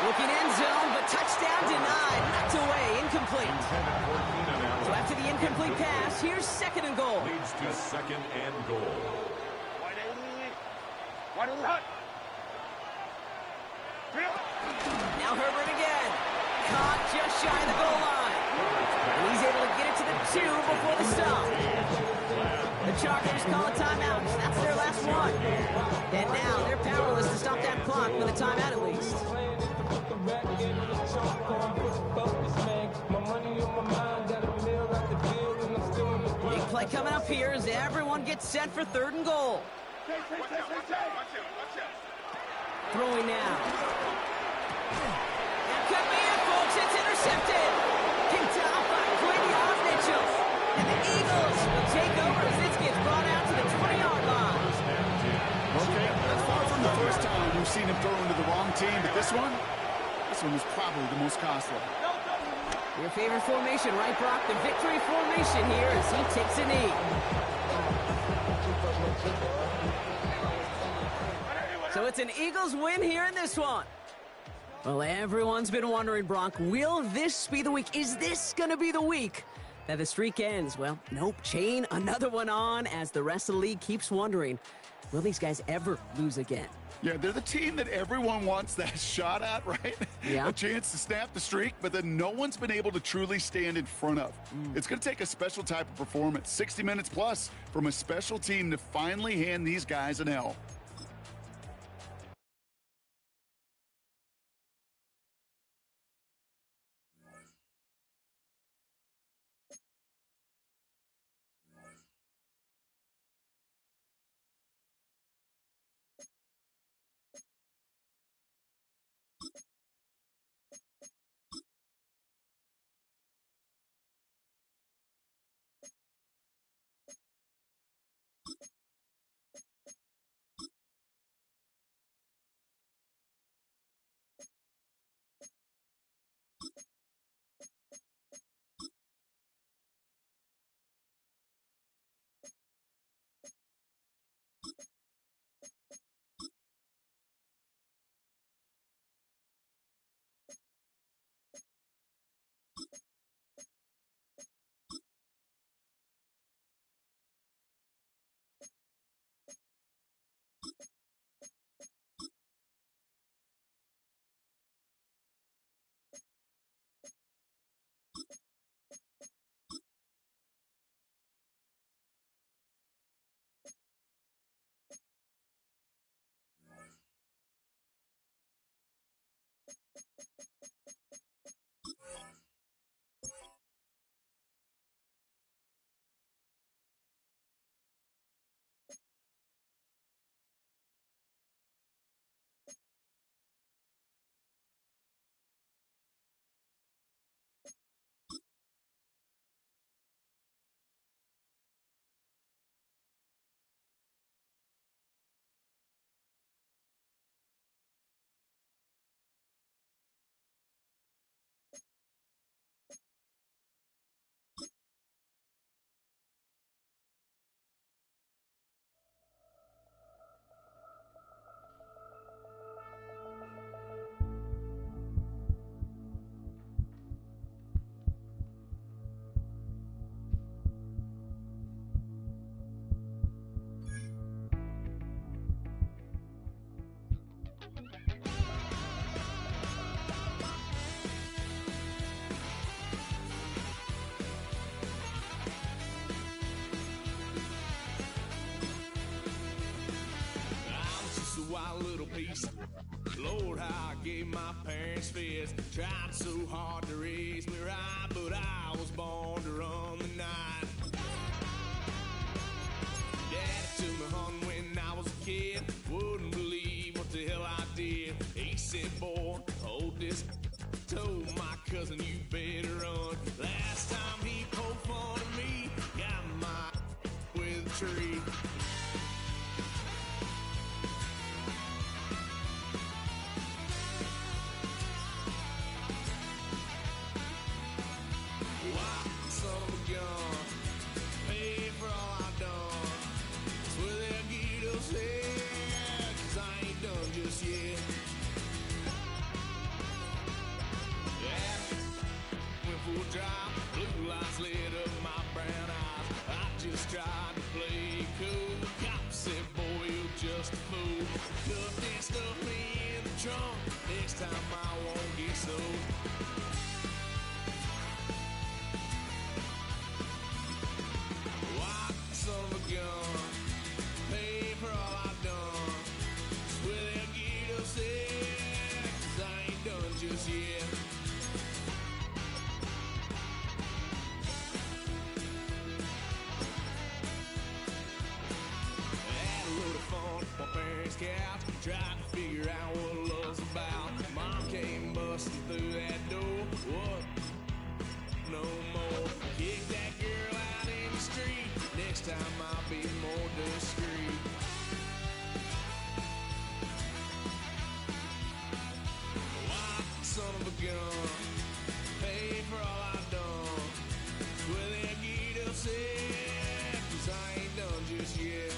Speaker 3: Looking end zone, but touchdown denied. Knocked away, incomplete. So after the incomplete pass, here's 2nd and goal.
Speaker 2: Leads to 2nd and goal.
Speaker 3: Now Herbert again. Caught just shy of the goal line. And he's able to get it to the 2 before the stop. The Chargers call a timeout. That's their last one. And now they're powerless to stop that clock with a timeout at least. Big play coming up here as everyone gets set for 3rd and goal. Throwing now. That could be it, folks. It's intercepted. Picked off by Quinn Mitchell. And the Eagles
Speaker 4: seen him throw into the wrong team, but this one was probably the most costly.
Speaker 3: Your favorite formation, right, Brock? The victory formation here as he takes a knee. So it's an Eagles win here in this one. Well, everyone's been wondering, Brock, will this be the week? Is this going to be the week that the streak ends? Well, nope. Chain another one on as the rest of the league keeps wondering, will these guys ever lose again?
Speaker 4: Yeah, they're the team that everyone wants that shot at, right?
Speaker 3: Yeah.
Speaker 4: A chance to snap the streak, but then no one's been able to truly stand in front of. It's going to take a special type of performance, 60 minutes plus, from a special team to finally hand these guys an L.
Speaker 7: Wild little piece. Lord, how I gave my parents fist. Tried so hard to raise me right, but I was born to run the night. Dad took me hunting when I was a kid. Wouldn't believe what the hell I did. He said, boy, hold this. Told my cousin, you better run. Last time he poked fun at me, got my with a tree. Blue lights lit up my brown eyes. I just tried to play cool. Cop said, boy, you're just a fool. Cuffed and stuffed me in the trunk. Next time I won't get sold. White son of a gun. Pay for all I've done. Swear they'll get upset, 'cause I ain't done just yet. My parents' couch, tried to figure out what love's about. Mom came busting through that door. What? No more. Kick that girl out in the street. Next time I'll be more discreet. gonna pay for all I've done. Well, that guitar said, 'cause I ain't done just yet.